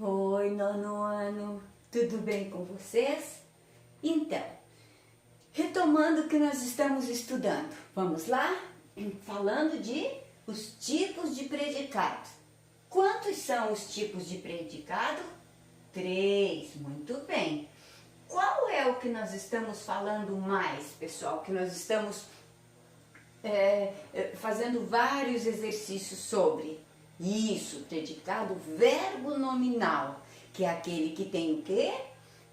Oi, nono ano, tudo bem com vocês? Então, retomando o que nós estamos estudando, vamos lá? Falando de os tipos de predicados. Quantos são os tipos de predicado? 3, muito bem. Qual é o que nós estamos falando mais, pessoal? Que nós estamos fazendo vários exercícios sobre isso, predicado verbo nominal, que é aquele que tem o quê?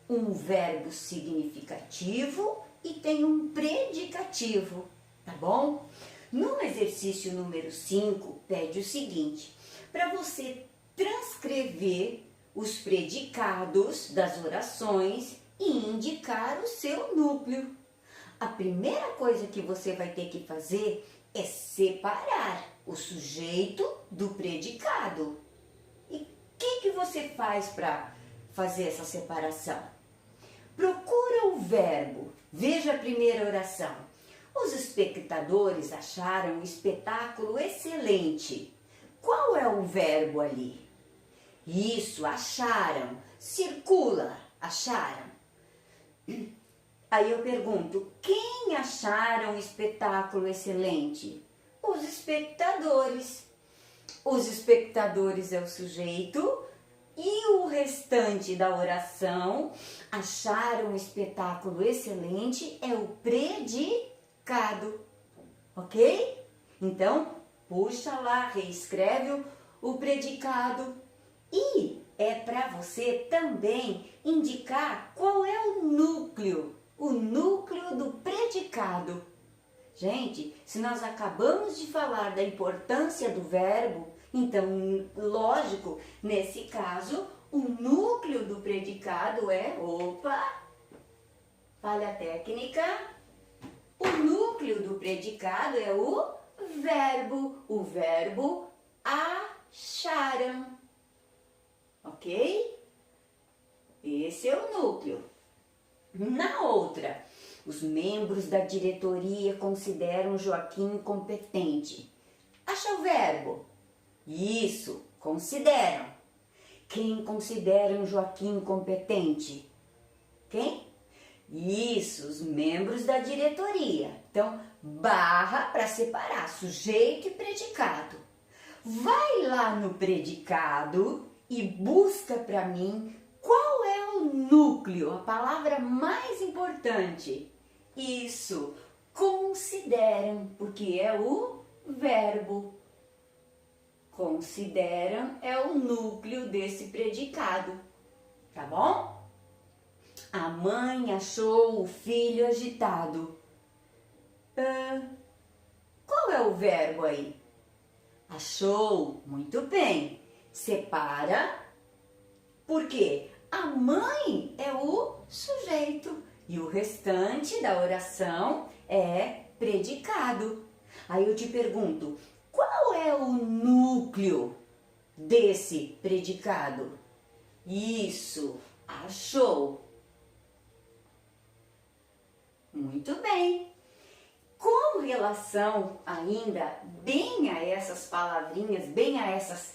Um verbo significativo e tem um predicativo, tá bom? No exercício número 5, pede o seguinte, para você transcrever os predicados das orações e indicar o seu núcleo. A primeira coisa que você vai ter que fazer é separar o sujeito do predicado. E o que você faz para fazer essa separação? Procura o verbo. Veja a primeira oração. Os espectadores acharam o espetáculo excelente. Qual é o verbo ali? Isso, acharam. Circula, acharam. Aí eu pergunto, quem acharam o espetáculo excelente? Os espectadores. Os espectadores é o sujeito e o restante da oração, acharam o espetáculo excelente, é o predicado, ok? Então, puxa lá, reescreve o predicado e é para você também indicar qual é o núcleo do predicado. Gente, se nós acabamos de falar da importância do verbo, então, lógico, nesse caso, o núcleo do predicado é, falha técnica, o núcleo do predicado é o verbo acharam, ok? Esse é o núcleo. Na outra, os membros da diretoria consideram Joaquim incompetente. Acha o verbo? Isso, consideram. Quem considera Joaquim incompetente? Quem? Isso, os membros da diretoria. Então, barra para separar sujeito e predicado. Vai lá no predicado e busca para mim qual é o núcleo, a palavra mais importante. Isso, consideram, porque é o verbo. Consideram é o núcleo desse predicado, tá bom? A mãe achou o filho agitado. Qual é o verbo aí? Achou, muito bem. Separa, porque a mãe é o sujeito e o restante da oração é predicado. Aí eu te pergunto, qual é o núcleo desse predicado? Isso, achou. Muito bem. Com relação ainda bem a essas palavrinhas, bem a essas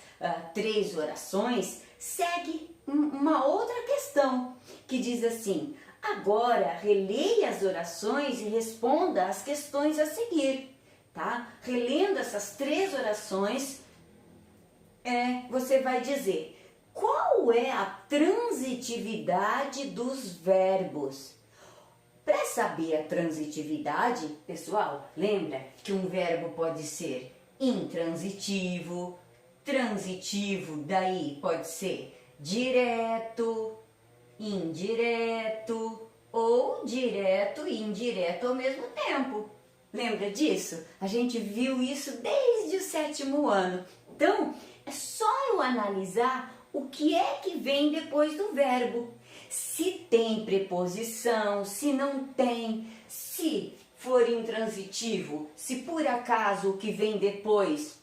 3 orações, segue uma outra questão que diz assim, agora releia as orações e responda as questões a seguir, tá? Relendo essas 3 orações, você vai dizer qual é a transitividade dos verbos. Para saber a transitividade, pessoal, lembra que um verbo pode ser intransitivo, transitivo, daí pode ser direto, indireto ou direto e indireto ao mesmo tempo. Lembra disso? A gente viu isso desde o 7º ano. Então, é só eu analisar o que é que vem depois do verbo. Se tem preposição, se não tem, se for intransitivo, se por acaso o que vem depois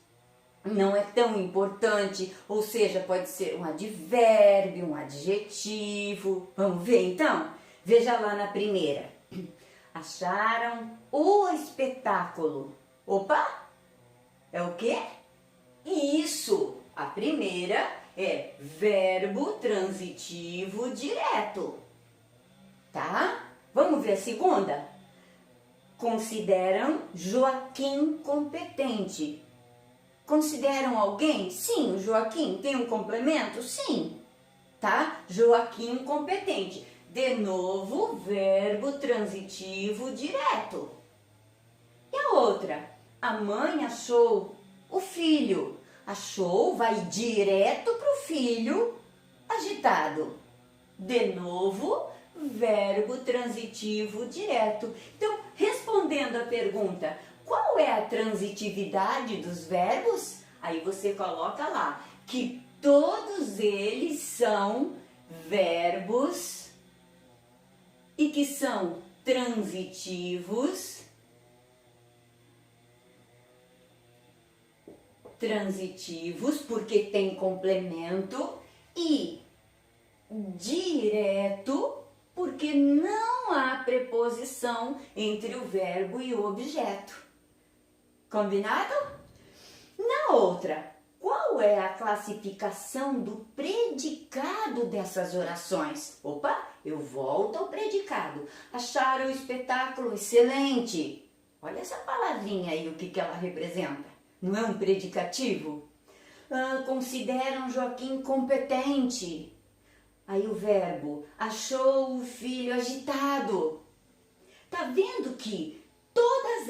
não é tão importante, ou seja, pode ser um advérbio, um adjetivo. Vamos ver então? Veja lá na primeira. Acharam o espetáculo. É o quê? Isso! A primeira é verbo transitivo direto, tá? Vamos ver a segunda? Consideram Joaquim competente. Consideram alguém? Sim, o Joaquim tem um complemento? Sim, tá? Joaquim competente. De novo, verbo transitivo direto. E a outra? A mãe achou o filho. Achou, vai direto para o filho agitado. De novo, verbo transitivo direto. Então, respondendo a pergunta, qual é a transitividade dos verbos? Aí você coloca lá que todos eles são verbos e que são transitivos, porque tem complemento, e direto, porque não há preposição entre o verbo e o objeto. Combinado? Na outra, qual é a classificação do predicado dessas orações? Opa, eu volto ao predicado. Acharam o espetáculo excelente. Olha essa palavrinha aí, o que ela representa. Não é um predicativo? Consideram Joaquim competente. Aí o verbo, achou o filho agitado. Tá vendo que todas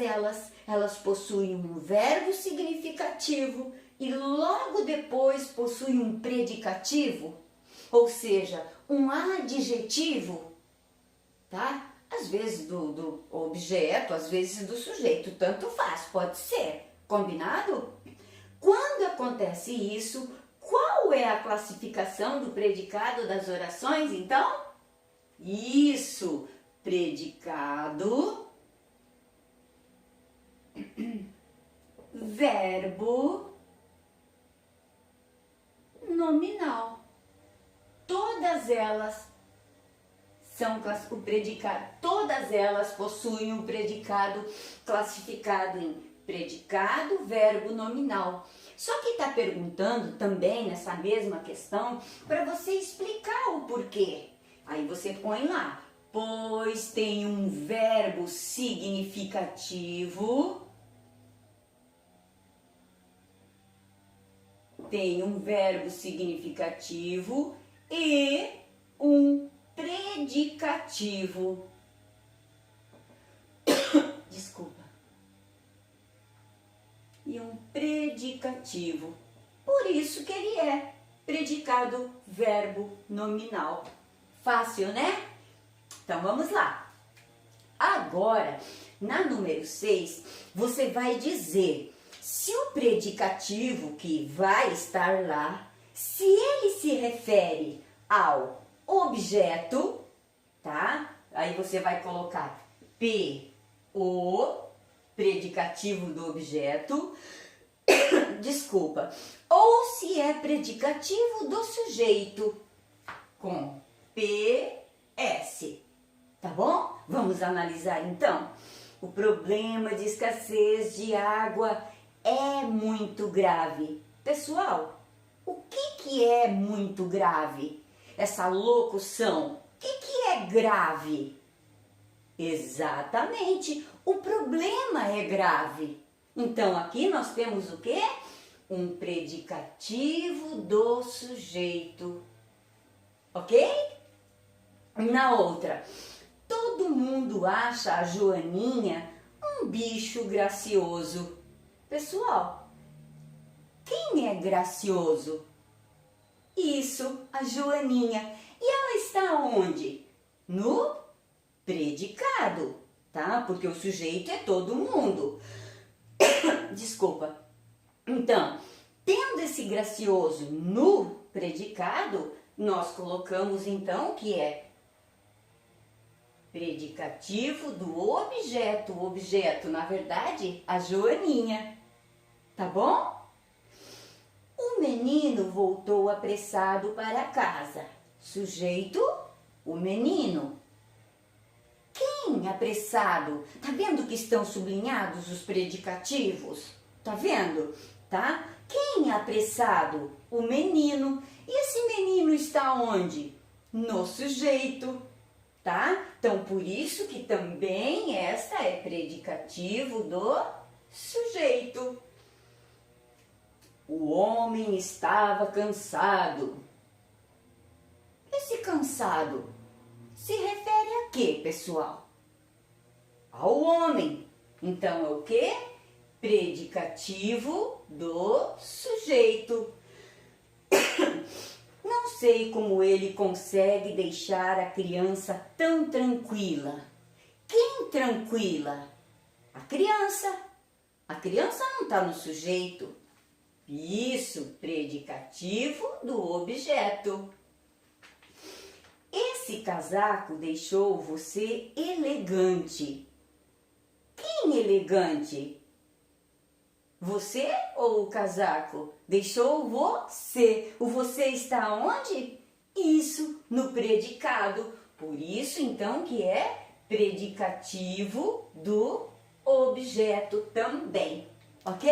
elas possuem um verbo significativo e logo depois possuem um predicativo? Ou seja, um adjetivo, tá? Às vezes do objeto, às vezes do sujeito, tanto faz, pode ser. Combinado? Quando acontece isso, qual é a classificação do predicado das orações, então? Isso, predicado, verbo nominal. Todas elas são o predicado, todas elas possuem um predicado classificado em predicado, verbo nominal. Só que está perguntando também nessa mesma questão para você explicar o porquê. Aí você põe lá, pois tem um verbo significativo, e um predicativo. Desculpa. E um predicativo. Por isso que ele é predicado verbo nominal. Fácil, né? Então vamos lá. Agora, na número 6, você vai dizer se o predicativo que vai estar lá, se ele se refere ao objeto, tá? Aí você vai colocar o predicativo do objeto, desculpa, ou se é predicativo do sujeito, com PS, tá bom? Vamos analisar então. O problema de escassez de água é muito grave. Pessoal, o que é muito grave? Essa locução, o que é grave? Exatamente, o problema é grave. Então, aqui nós temos o quê? Um predicativo do sujeito. Ok? Na outra, todo mundo acha a Joaninha um bicho gracioso. Pessoal, quem é gracioso? Isso, a Joaninha. E ela está onde? No predicado, tá? Porque o sujeito é todo mundo. Desculpa. Então, tendo esse gracioso no predicado, nós colocamos então que é predicativo do objeto. O objeto, na verdade, a Joaninha. Tá bom? O menino voltou apressado para casa. Sujeito, o menino. Quem apressado? Tá vendo que estão sublinhados os predicativos? Tá vendo? Tá? Quem é apressado? O menino. E esse menino está onde? No sujeito, tá? Então, por isso que também esta é predicativo do sujeito. O homem estava cansado. Esse cansado se refere a quê, pessoal? Ao homem. Então, é o quê? Predicativo do sujeito. Não sei como ele consegue deixar a criança tão tranquila. Quem tranquila? A criança. A criança não está no sujeito. Isso, predicativo do objeto. Esse casaco deixou você elegante. Quem elegante? Você ou o casaco? Deixou você. O você está onde? Isso, no predicado. Por isso, então, que é predicativo do objeto também. Ok?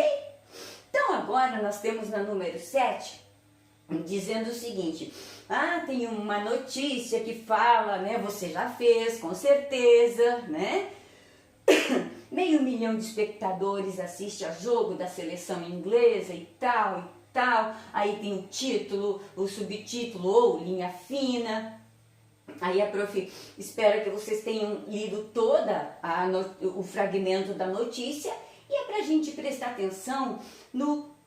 Então, agora nós temos na número 7, dizendo o seguinte. Tem uma notícia que fala, né? Você já fez, com certeza, né? 500 mil de espectadores assistem a jogo da seleção inglesa e tal, e tal. Aí tem o título, o subtítulo ou linha fina. Aí a prof espera que vocês tenham lido toda o fragmento da notícia. E é para a gente prestar atenção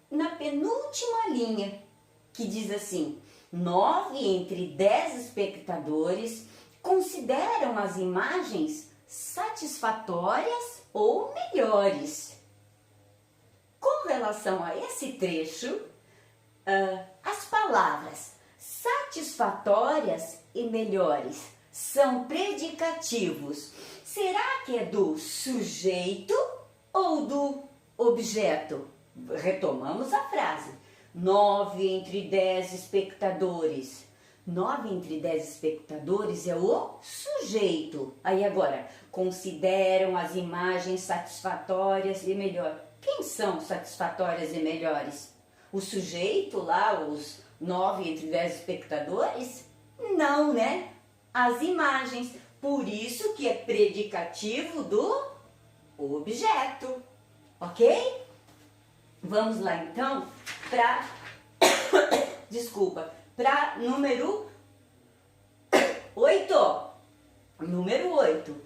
na penúltima linha, que diz assim: 9 entre 10 espectadores consideram as imagens satisfatórias ou melhores. Com relação a esse trecho, as palavras satisfatórias e melhores são predicativos. Será que é do sujeito ou do objeto? Retomamos a frase. 9 entre 10 espectadores. 9 entre 10 espectadores é o sujeito. Aí agora, consideram as imagens satisfatórias e melhores. Quem são satisfatórias e melhores? O sujeito lá, os 9 entre 10 espectadores? Não, né? As imagens. Por isso que é predicativo do objeto. Ok? Vamos lá então para para número 8. Número 8.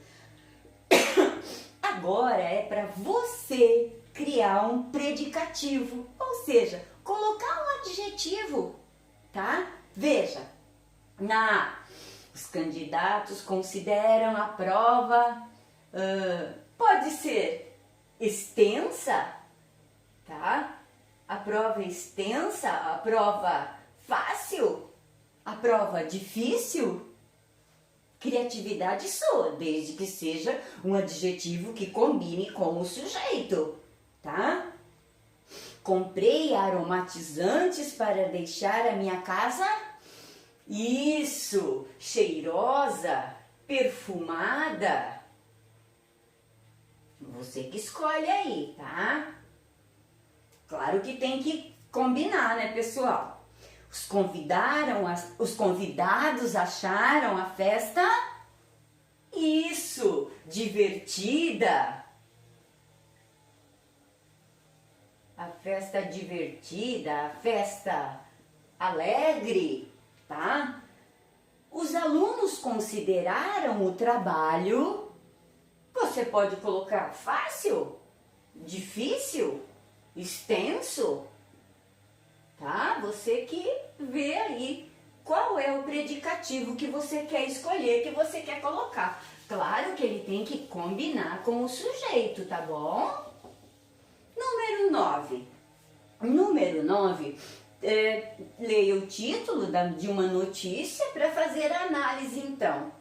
Agora é para você criar um predicativo, ou seja, colocar um adjetivo, tá? Veja, os candidatos consideram a prova, pode ser extensa, tá? A prova extensa, a prova fácil, a prova difícil. Criatividade sua, desde que seja um adjetivo que combine com o sujeito, tá? Comprei aromatizantes para deixar a minha casa, isso, cheirosa, perfumada. Você que escolhe aí, tá? Claro que tem que combinar, né, pessoal? Os convidados acharam a festa, isso, divertida. A festa divertida, a festa alegre, tá? Os alunos consideraram o trabalho, você pode colocar fácil, difícil, extenso, tá? Você que vê aí qual é o predicativo que você quer escolher, que você quer colocar. Claro que ele tem que combinar com o sujeito, tá bom? Número 9. Número 9, leia o título de uma notícia para fazer a análise, então.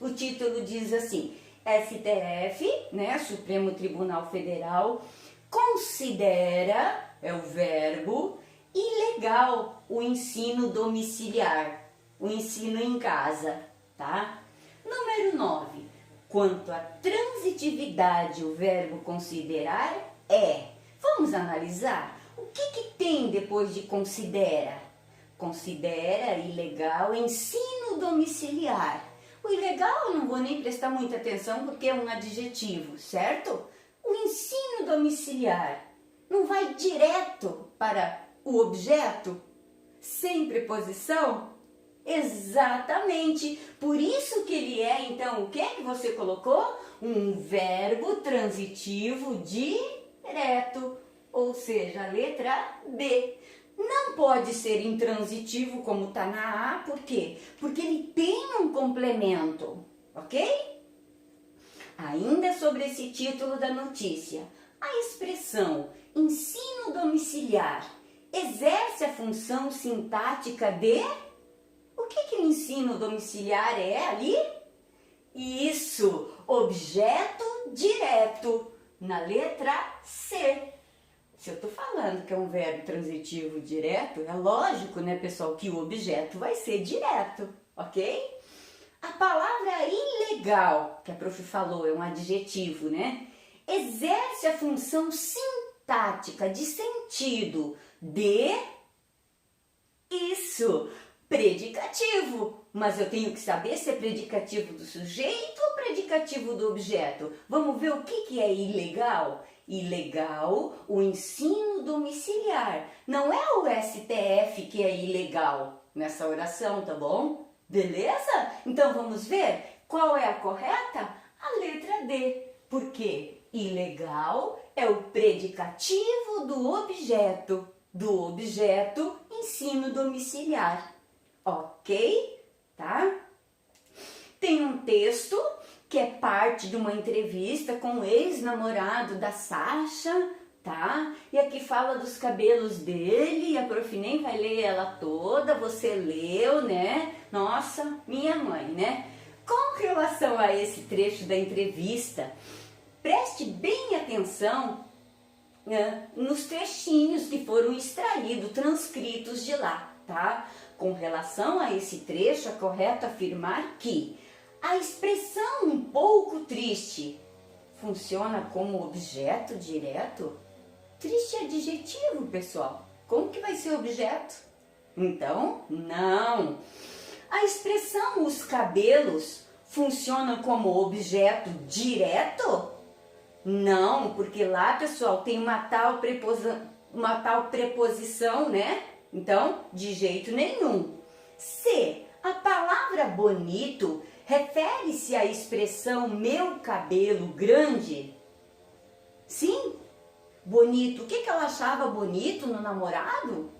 O título diz assim: STF, né, Supremo Tribunal Federal, considera, é o verbo, ilegal o ensino domiciliar, o ensino em casa, tá? Número 9. Quanto à transitividade, o verbo considerar é. Vamos analisar. O que tem depois de considera? Considera ilegal ensino domiciliar. O ilegal eu não vou nem prestar muita atenção porque é um adjetivo, certo? O ensino domiciliar não vai direto para o objeto, sem preposição? Exatamente. Por isso que ele é, então, o que é que você colocou? Um verbo transitivo direto, ou seja, a letra B. Não pode ser intransitivo como está na A, por quê? Porque ele tem um complemento, ok? Ainda sobre esse título da notícia, a expressão ensino domiciliar exerce a função sintática de... O que o ensino domiciliar é ali? Isso, objeto direto, na letra C. Se eu estou falando que é um verbo transitivo direto, é lógico, né, pessoal, que o objeto vai ser direto, ok? A palavra ilegal, que a prof falou, é um adjetivo, né? Exerce a função sintática de sentido de... Isso, predicativo. Mas eu tenho que saber se é predicativo do sujeito ou predicativo do objeto. Vamos ver o que é ilegal? Ilegal, o ensino domiciliar. Não é o STF que é ilegal nessa oração, tá bom? Beleza? Então vamos ver qual é a correta? A letra D. Porque ilegal é o predicativo do objeto ensino domiciliar. Ok? Tá? Tem um texto que é parte de uma entrevista com o ex-namorado da Sasha, tá? E aqui fala dos cabelos dele, a prof nem vai ler ela toda, você leu, né? Nossa, minha mãe, né? Com relação a esse trecho da entrevista, preste bem atenção, né, nos trechinhos que foram extraídos, transcritos de lá, tá? Com relação a esse trecho, é correto afirmar que a expressão um pouco triste funciona como objeto direto? Triste é adjetivo, pessoal. Como que vai ser objeto? Então, não. A expressão os cabelos funciona como objeto direto? Não, porque lá, pessoal, tem uma tal preposição, né? Então, de jeito nenhum. Se a palavra bonito refere-se à expressão meu cabelo grande? Sim, bonito. O que ela achava bonito no namorado?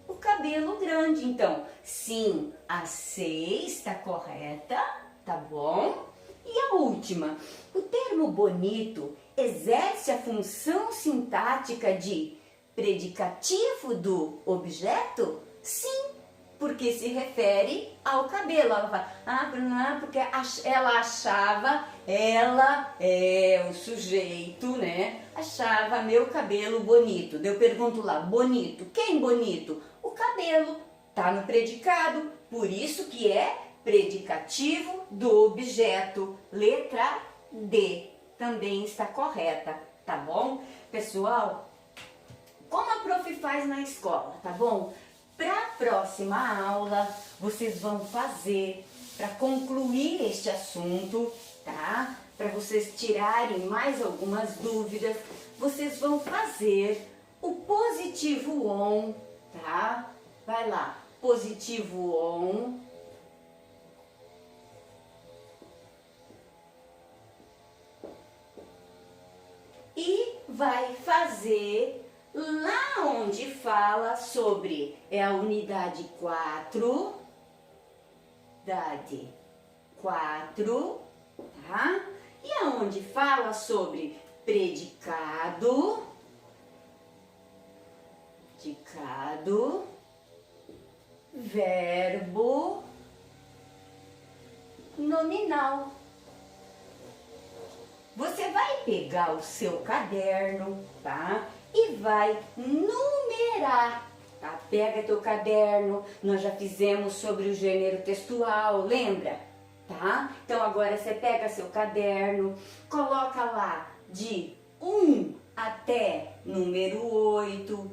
O cabelo grande. Então, sim, a C está correta, tá bom? E a última, o termo bonito exerce a função sintática de predicativo do objeto? Sim, porque se refere ao cabelo. Ela fala, porque ela achava, ela é o sujeito, né? Achava meu cabelo bonito. Eu pergunto lá, bonito, quem bonito? O cabelo, tá no predicado, por isso que é predicativo do objeto. Letra D também está correta, tá bom? Pessoal, como a prof faz na escola, tá bom? Para a próxima aula, vocês vão fazer, para concluir este assunto, tá? Para vocês tirarem mais algumas dúvidas, vocês vão fazer o positivo on, tá? Vai lá, positivo on. E vai fazer lá onde fala sobre, é a unidade 4, unidade 4, tá? E aonde fala sobre predicado, verbo nominal. Você vai pegar o seu caderno, tá? E vai numerar, tá? Pega teu caderno, nós já fizemos sobre o gênero textual, lembra? Tá? Então agora você pega seu caderno, coloca lá de 1 até número 8,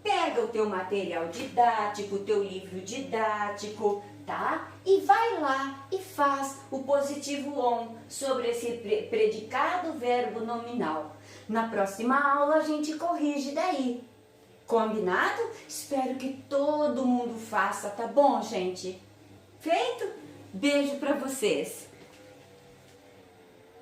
Pega o teu material didático, o teu livro didático, tá? E vai lá e faz o positivo on sobre esse predicado verbo nominal. Na próxima aula a gente corrige daí. Combinado? Espero que todo mundo faça, tá bom, gente? Feito? Beijo pra vocês!